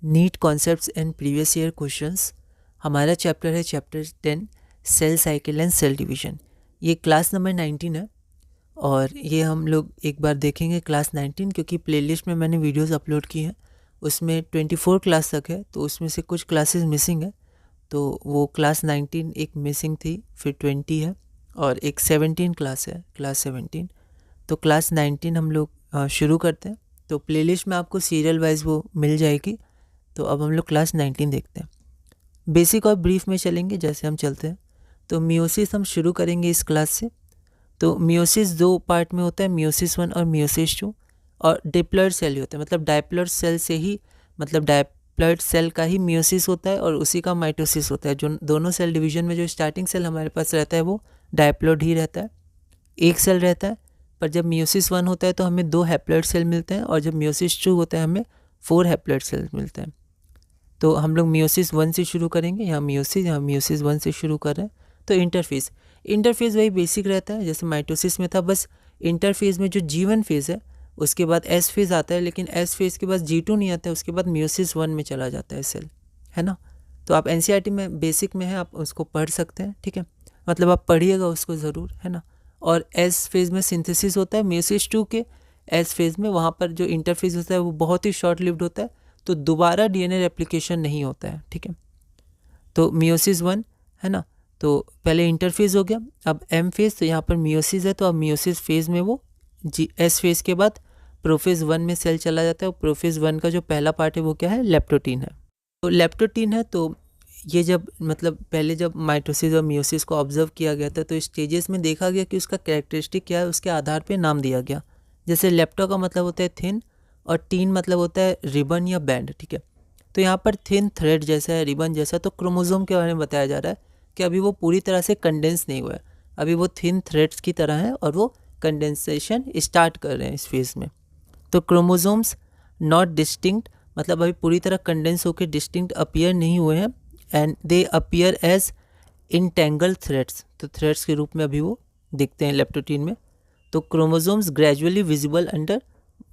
NEET concepts and previous year questions. हमारा chapter है chapter 10 cell cycle and cell division. ये class number 19 है और ये हम लोग एक बार देखेंगे क्लास 19, क्योंकि प्लेलिस्ट में मैंने वीडियोस अपलोड की हैं उसमें 24 क्लास तक है, तो उसमें से कुछ क्लासेस मिसिंग है। तो वो क्लास 19 एक मिसिंग थी, फिर 20 है और एक 17 क्लास है, क्लास 17। तो क्लास 19 हम लोग शुरू करते हैं। तो प्लेलिस्ट में आपको सीरियल वाइज वो मिल जाएगी। तो अब हम लोग क्लास 19 देखते हैं। बेसिक और ब्रीफ में चलेंगे जैसे हम चलते हैं। तो मियोसिस हम शुरू करेंगे इस क्लास से। तो मियोसिस दो पार्ट में होता है, मियोसिस 1 और मियोसिस 2। और डिप्लॉइड सेल ही होता है, मतलब डायप्लॉइड सेल से ही, मतलब डायप्लॉइड सेल का ही मियोसिस होता है और उसी का माइटोसिस होता है। जो दोनों सेल डिवीजन में जो स्टार्टिंग सेल हमारे पास रहता है वो डायप्लॉइड ही रहता है, एक सेल रहता है। पर जब मियोसिस 1 होता है तो हमें 2 हैप्लॉइड सेल मिलते हैं और जब मियोसिस 2 होता है हमें 4 हैप्लॉइड सेल मिलते हैं। तो हम लोग मियोसिस 1 से शुरू करेंगे, यहाँ मियोसिस 1 से शुरू कर रहे हैं। तो इंटरफेज वही बेसिक रहता है जैसे माइटोसिस में था, बस इंटरफेज में जो G1 फेज़ है उसके बाद S फेज़ आता है, लेकिन S फेज़ के बाद G2 नहीं आता है, उसके बाद मियोसिस 1 में चला जाता है सेल, है ना। तो आप NCERT में बेसिक में है, आप उसको पढ़ सकते हैं, ठीक है, मतलब आप पढ़िएगा उसको ज़रूर, है ना। और S फेज़ में सिंथेसिस होता है, मियोसिस 2 के S फेज़ में वहाँ पर जो इंटरफेज होता है वो बहुत ही शॉर्ट लिव्ड होता है, तो दोबारा DNA रेप्लिकेशन नहीं होता है, ठीक है। तो मियोसिस 1 है ना, तो पहले इंटरफेज हो गया। अब M फेज़, तो यहाँ पर मियोसिस है, तो अब मियोसिस फेज़ में वो S फेज़ के बाद प्रोफेज 1 में सेल चला जाता है। प्रोफेज 1 का जो पहला पार्ट है वो क्या है, लेप्टोटीन है। तो लेप्टोटीन है, तो ये जब मतलब पहले जब माइटोसिस और मियोसिस को ऑब्जर्व किया गया था तो स्टेजेस में देखा गया कि उसका कैरेक्टरिस्टिक क्या है, उसके आधार पे नाम दिया गया। जैसे लेप्टो का मतलब होता है थिन और टीन मतलब होता है रिबन या बैंड, ठीक है। तो यहाँ पर थिन थ्रेड जैसा है, रिबन जैसा। तो क्रोमोसोम के बारे में बताया जा रहा है कि अभी वो पूरी तरह से कंडेंस नहीं हुआ है, अभी वो थिन थ्रेड्स की तरह है और वो कंडेंसेशन स्टार्ट कर रहे हैं इस फेज में। तो क्रोमोसोम्स नॉट डिस्टिंक्ट, मतलब अभी पूरी तरह कंडेंस होकर डिस्टिंक्ट अपीयर नहीं हुए हैं, and they appear as entangled threads, तो थ्रेड्स के रूप में अभी वो दिखते हैं लेप्टोटीन में। तो chromosomes gradually visible under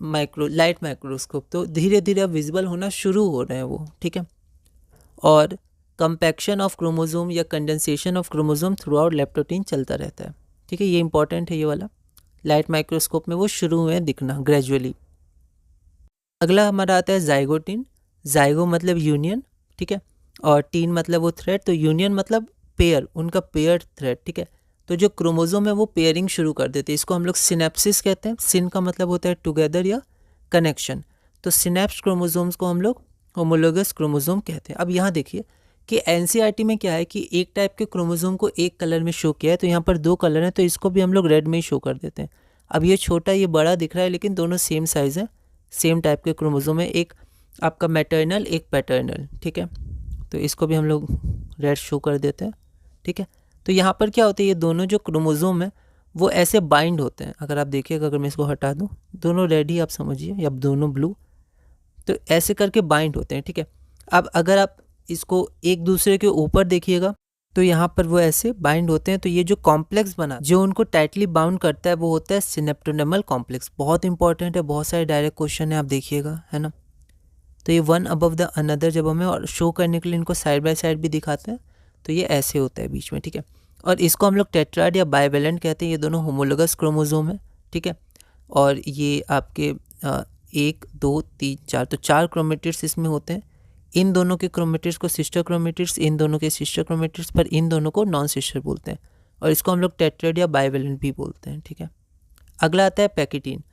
light microscope, तो धीरे धीरे अब विजिबल होना शुरू हो रहे हैं वो, ठीक है। और कंपैक्शन ऑफ क्रोमोसोम या condensation of chromosome through out leptotene चलता रहता है, ठीक है। ये इंपॉर्टेंट है, ये वाला लाइट माइक्रोस्कोप में वो शुरू हुए दिखना ग्रेजुअली। अगला हमारा आता है जाइगोटीन। जाइगो मतलब यूनियन, ठीक है, और टीन मतलब वो थ्रेड, तो यूनियन मतलब पेयर, उनका पेयर थ्रेड, ठीक है। तो जो क्रोमोसोम है वो पेयरिंग शुरू कर देते हैं, इसको हम लोग सिनेप्सिस कहते हैं। सिन का मतलब होता है टुगेदर या कनेक्शन, तो सिनेप्स क्रोमोसोम्स को हम लोग होमोलोगस क्रोमोसोम कहते हैं। अब यहाँ देखिए कि NCERT में क्या है कि एक टाइप के क्रोमोसोम को एक कलर में शो किया है, तो यहाँ पर 2 कलर हैं, तो इसको भी हम लोग रेड में ही शो कर देते हैं। अब ये छोटा ये बड़ा दिख रहा है, लेकिन दोनों सेम साइज़ है, सेम टाइप के क्रोमोसोम है, एक आपका मैटरनल एक पैटर्नल, ठीक है। तो इसको भी हम लोग रेड शो कर देते हैं, ठीक है। तो यहाँ पर क्या होता है, ये दोनों जो क्रोमोसोम है वो ऐसे बाइंड होते हैं। अगर आप देखिएगा, अगर मैं इसको हटा दूँ, दोनों रेड ही आप समझिए या दोनों ब्लू, तो ऐसे करके बाइंड होते हैं, ठीक है। अब अगर आप इसको एक दूसरे के ऊपर देखिएगा तो यहाँ पर वो ऐसे बाइंड होते हैं। तो ये जो कॉम्प्लेक्स बना जो उनको टाइटली बाउंड करता है वो होता है सिनेप्टोनेमल कॉम्प्लेक्स। बहुत इंपॉर्टेंट है, बहुत सारे डायरेक्ट क्वेश्चन है, आप देखिएगा, है ना। तो ये वन अबव द अनदर जब हमें और शो करने के लिए इनको साइड बाय साइड भी दिखाते हैं तो ये ऐसे होता है बीच में, ठीक है। और इसको हम लोग टेट्राड या बाइवेलेंट कहते हैं। ये दोनों होमोलोगस क्रोमोसोम है, ठीक है। और ये आपके 1 2 3 4, तो 4 क्रोमेटिड्स इसमें होते हैं। इन दोनों के क्रोमेटिड्स को सिस्टर क्रोमेटिड्स, इन दोनों के सिस्टर क्रोमेटिड्स, पर इन दोनों को नॉन सिस्टर बोलते हैं और इसको हम लोग टेट्राड या बाइवेलेंट भी बोलते हैं, ठीक है। अगला आता है पैकेटीन।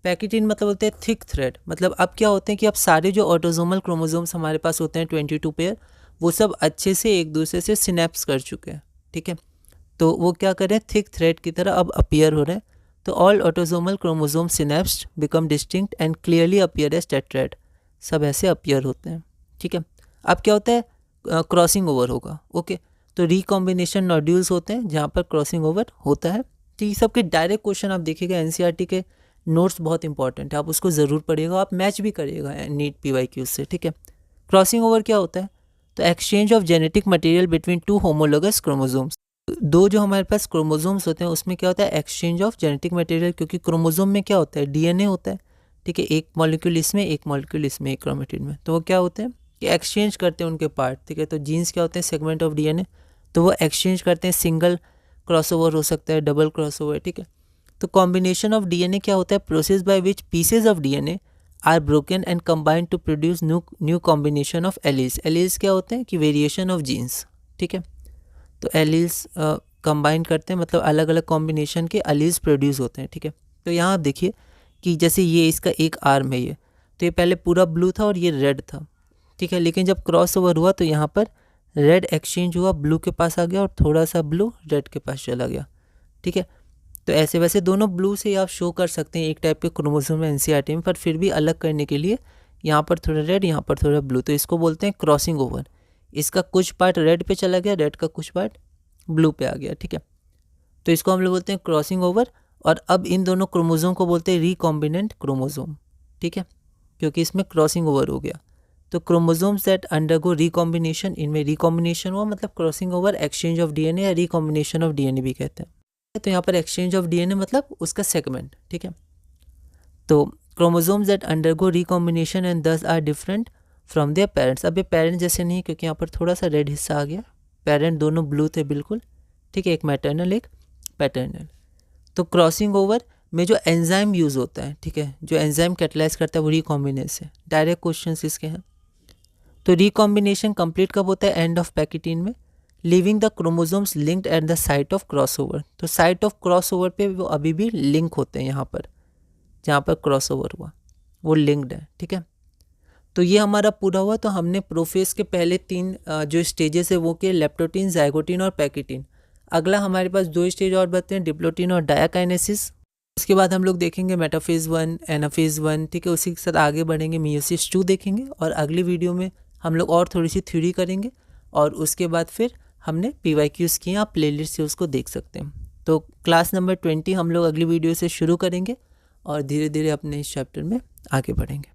पैकेटीन मतलब होते हैं थिक थ्रेड, मतलब अब क्या होते हैं कि अब सारे जो ऑटोसोमल क्रोमोसोम्स हमारे पास होते हैं 22 पेयर, वो सब अच्छे से एक दूसरे से सिनेप्स कर चुके हैं, ठीक है। तो वो क्या कर रहे हैं, थिक थ्रेड की तरह अब अपीयर हो रहे हैं। तो all autosomal chromosome synapsed become distinct and clearly appear as tetrad, सब ऐसे अपीयर होते हैं, ठीक है। अब क्या होता है, क्रॉसिंग ओवर होगा, ओके। तो रिकॉम्बिनेशन नॉड्यूल्स होते हैं जहाँ पर क्रॉसिंग ओवर होता है। तो ये सबके डायरेक्ट क्वेश्चन आप देखिएगा, NCERT के नोट्स बहुत इंपॉर्टेंट है, आप उसको ज़रूर पढ़िएगा, आप मैच भी करिएगा नीट PYQ से, ठीक है। क्रॉसिंग ओवर क्या होता है, तो exchange of genetic material between 2 homologous chromosomes. दो जो हमारे पास क्रोमोसोम्स होते हैं उसमें क्या होता है, एक्सचेंज ऑफ जेनेटिक मटेरियल, क्योंकि क्रोमोसोम में क्या होता है, DNA होता है, ठीक है। एक मॉलिक्यूल इसमें, एक मॉलिक्यूल इसमें, एक क्रोमेटिड में, तो वो क्या होते हैं, कि एक्सचेंज करते हैं उनके पार्ट, ठीक है। तो जीन्स क्या होते हैं, सेगमेंट ऑफ डीएनए, तो वो एक्सचेंज करते हैं, सिंगल क्रॉसओवर हो सकता है, डबल क्रॉसओवर, ठीक है। तो कॉम्बिनेशन ऑफ डीएनए क्या होता है, process by which pieces of DNA are broken and combined to produce new combination of alleles. Alleles क्या होते हैं कि वेरिएशन ऑफ जीन्स, ठीक है। तो एलील्स कंबाइन करते हैं, मतलब अलग अलग कॉम्बिनेशन के एलील्स प्रोड्यूस होते हैं, ठीक है। तो यहाँ आप देखिए कि जैसे ये इसका एक आर्म है, ये तो ये पहले पूरा ब्लू था और ये रेड था, ठीक है। लेकिन जब क्रॉस ओवर हुआ तो यहाँ पर रेड एक्सचेंज हुआ, ब्लू के पास आ गया और थोड़ा सा ब्लू रेड के पास चला गया, ठीक है। तो ऐसे वैसे दोनों ब्लू से आप शो कर सकते हैं एक टाइप के क्रोमोसोम में एनसीईआरटी में, पर फिर भी अलग करने के लिए यहाँ पर थोड़ा रेड, यहाँ पर थोड़ा ब्लू, तो इसको बोलते हैं क्रॉसिंग ओवर। इसका कुछ पार्ट रेड पे चला गया, रेड का कुछ पार्ट ब्लू पे आ गया, ठीक है। तो इसको हम लोग बोलते हैं क्रॉसिंग ओवर। और अब इन दोनों क्रोमोसोम को बोलते हैं रिकॉम्बिनेंट क्रोमोसोम, ठीक है, क्योंकि इसमें क्रॉसिंग ओवर हो गया। तो क्रोमोसोम्स दैट अंडरगो रिकॉम्बिनेशन, इनमें रिकॉम्बिनेशन हुआ, मतलब crossing over, exchange of DNA या रिकॉम्बिनेशन ऑफ डीएनए भी कहते हैं। तो यहाँ पर एक्सचेंज ऑफ डीएनए मतलब उसका सेगमेंट, ठीक है। तो chromosomes that undergo recombination and thus are different from their parents. अब ये पेरेंट जैसे नहीं, क्योंकि यहाँ पर थोड़ा सा रेड हिस्सा आ गया, पेरेंट दोनों ब्लू थे बिल्कुल, ठीक है, एक मैटरनल एक पैटर्नल। तो क्रॉसिंग ओवर में जो एंजाइम यूज़ होता है, ठीक है, जो एंजाइम कैटलाइज करता है वो रिकॉम्बिनेस है। डायरेक्ट क्वेश्चन इसके हैं। तो रिकॉम्बिनेशन कंप्लीट कब होता है, एंड ऑफ पैकेटीन में, living the chromosomes linked at the site of crossover. तो साइट ऑफ क्रॉसओवर पे वो अभी भी लिंक होते हैं, यहाँ पर जहाँ पर क्रॉसओवर हुआ वो लिंक्ड है, ठीक है। तो ये हमारा पूरा हुआ। तो हमने प्रोफेज के पहले 3 जो स्टेजेस है वो के लेप्टोटीन, जाइगोटीन और पैकेटीन। अगला हमारे पास 2 स्टेज और बचते हैं, डिप्लोटीन और डायाकाइनेसिस। उसके बाद हम लोग देखेंगे मेटाफेज 1, एनाफेज 1, ठीक है। उसी के साथ आगे बढ़ेंगे, मियोसिस 2 देखेंगे, और अगली वीडियो में हम लोग और थोड़ी सी थ्योरी करेंगे, और उसके बाद फिर हमने PYQs किए, आप प्लेलिस्ट से उसको देख सकते हैं। तो क्लास नंबर 20 हम लोग अगली वीडियो से शुरू करेंगे और धीरे धीरे अपने इस चैप्टर में आगे बढ़ेंगे।